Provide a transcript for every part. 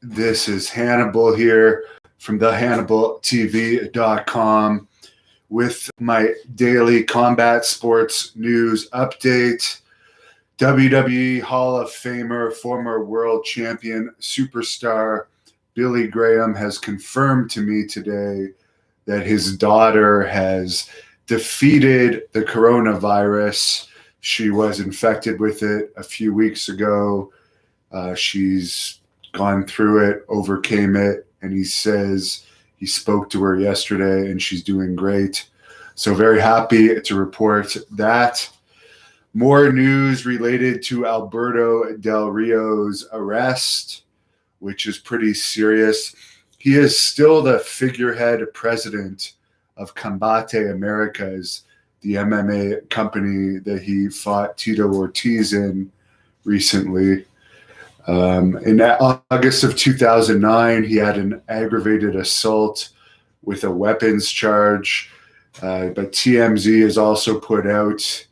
This is Hannibal here from the HannibalTV.com with my daily combat sports news update. WWE Hall of Famer, former world champion, superstar Billy Graham has confirmed to me today that his daughter has defeated the coronavirus. She was infected with it a few weeks ago. She's gone through it, overcame it, and he says he spoke to her yesterday and she's doing great. So very happy to report that. More news related to Alberto Del Rio's arrest, which is pretty serious. He is still the figurehead president of Combate Americas, the MMA company that he fought Tito Ortiz in recently. In August of 2009, he had an aggravated assault with a weapons charge. But TMZ has also put out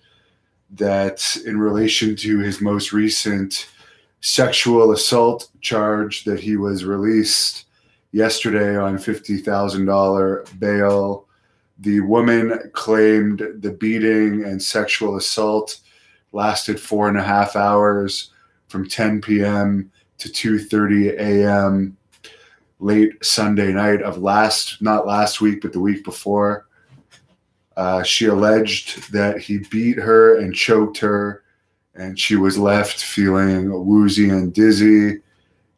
that in relation to his most recent sexual assault charge that he was released yesterday on $50,000 bail. The woman claimed the beating and sexual assault lasted 4.5 hours from 10 p.m. to 2:30 a.m. late Sunday night of not last week, but the week before. She alleged that he beat her and choked her, and she was left feeling woozy and dizzy,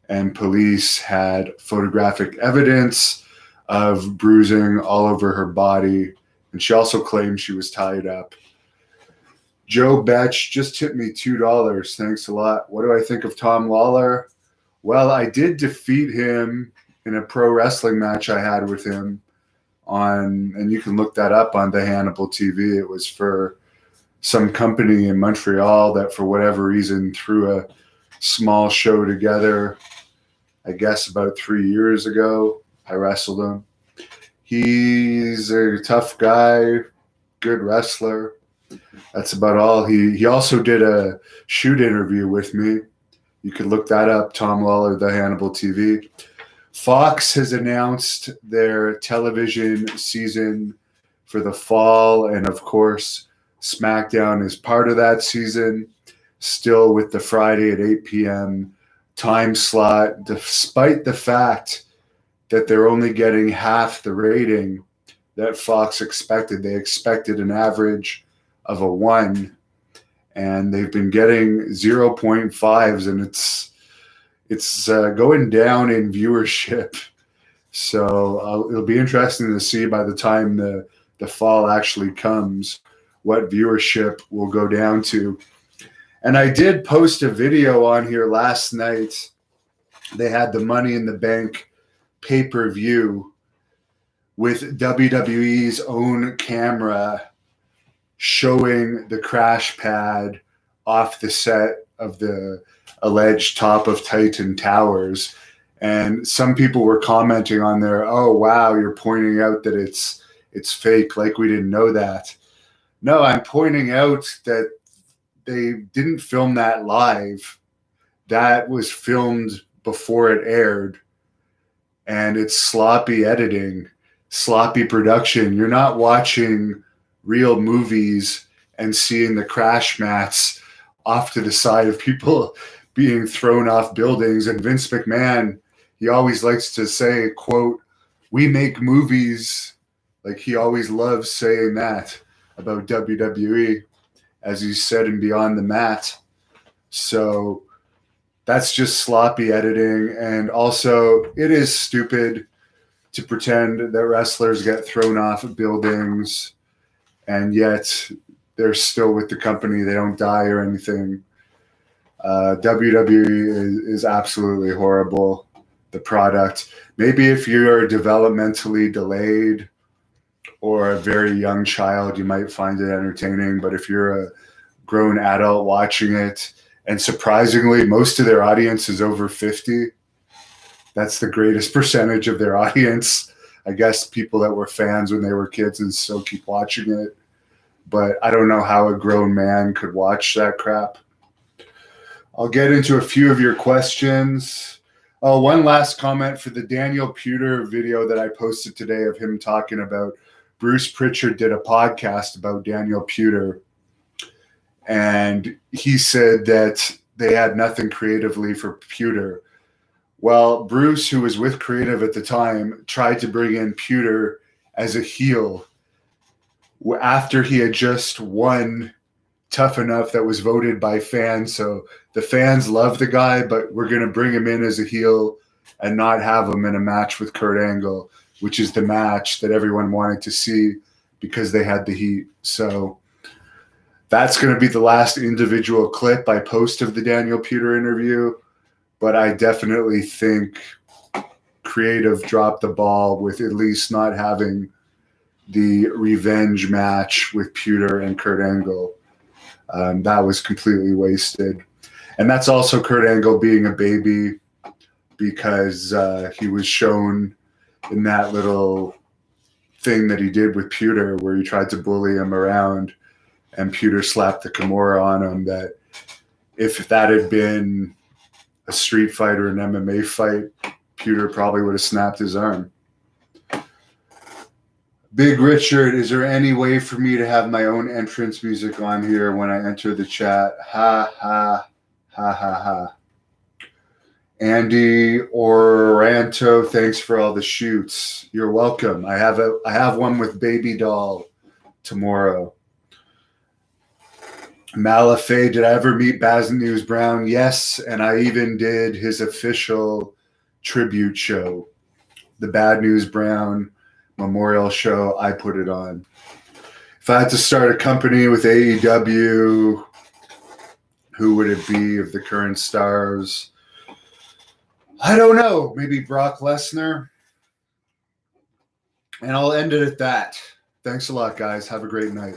and police had photographic evidence of bruising all over her body, and she also claimed she was tied up. Joe Betch just tipped me $2. Thanks a lot. What do I think of Tom Lawler? Well, I did defeat him in a pro wrestling match I had with him and you can look that up on the Hannibal TV. It was for some company in Montreal that for whatever reason threw a small show together, I guess about 3 years ago. I wrestled him. He's a tough guy, good wrestler. That's about all. He also did a shoot interview with me. You could look that up, Tom Lawler, the Hannibal TV. Fox has announced their television season for the fall, and of course, Smackdown is part of that season, still with the Friday at 8 p.m. time slot, despite the fact that they're only getting half the rating that Fox expected. They expected an average of a 1, and they've been getting 0.5s, and it's going down in viewership. So it'll be interesting to see by the time the fall actually comes what viewership will go down to. And I did post a video on here last night. They had the Money in the Bank pay-per-view with WWE's own camera showing the crash pad off the set of the alleged top of Titan Towers. And some people were commenting on there, oh, wow, you're pointing out that it's fake, like we didn't know that. No, I'm pointing out that they didn't film that live. That was filmed before it aired. And it's sloppy editing, sloppy production. You're not watching real movies and seeing the crash mats off to the side of people being thrown off buildings. And Vince McMahon, he always likes to say, quote, "We make movies." Like he always loves saying that about WWE, as he said in Beyond the Mat. So that's just sloppy editing. And also, it is stupid to pretend that wrestlers get thrown off of buildings and yet they're still with the company. They don't die or anything. WWE is absolutely horrible, the product. Maybe if you're developmentally delayed or a very young child, you might find it entertaining. But if you're a grown adult watching it, and surprisingly, most of their audience is over 50. That's the greatest percentage of their audience. I guess people that were fans when they were kids and still keep watching it. But I don't know how a grown man could watch that crap. I'll get into a few of your questions. Oh, one last comment for the Daniel Puder video that I posted today of him talking about Bruce Prichard did a podcast about Daniel Puder, and he said that they had nothing creatively for Puder. Well, Bruce, who was with Creative at the time, tried to bring in Puder as a heel after he had just won Tough Enough that was voted by fans. So the fans love the guy, but we're going to bring him in as a heel and not have him in a match with Kurt Angle, which is the match that everyone wanted to see because they had the heat. So that's going to be the last individual clip I post of the Daniel Puder interview. But I definitely think Creative dropped the ball with at least not having the revenge match with Puder and Kurt Angle. That was completely wasted. And that's also Kurt Angle being a baby, because he was shown in that little thing that he did with Puder where he tried to bully him around and Puder slapped the Kimura on him, that if that had been a street fight or an MMA fight, Puder probably would have snapped his arm. Big Richard, is there any way for me to have my own entrance music on here when I enter the chat? Ha, ha, ha, ha, ha. Andy Oranto, thanks for all the shoots. You're welcome. I have one with Baby Doll tomorrow. Malafay, did I ever meet Baz News Brown? Yes, and I even did his official tribute show, the Bad News Brown Memorial Show. I put it on. If I had to start a company with AEW, who would it be of the current stars? I don't know. Maybe Brock Lesnar. And I'll end it at that. Thanks a lot, guys. Have a great night.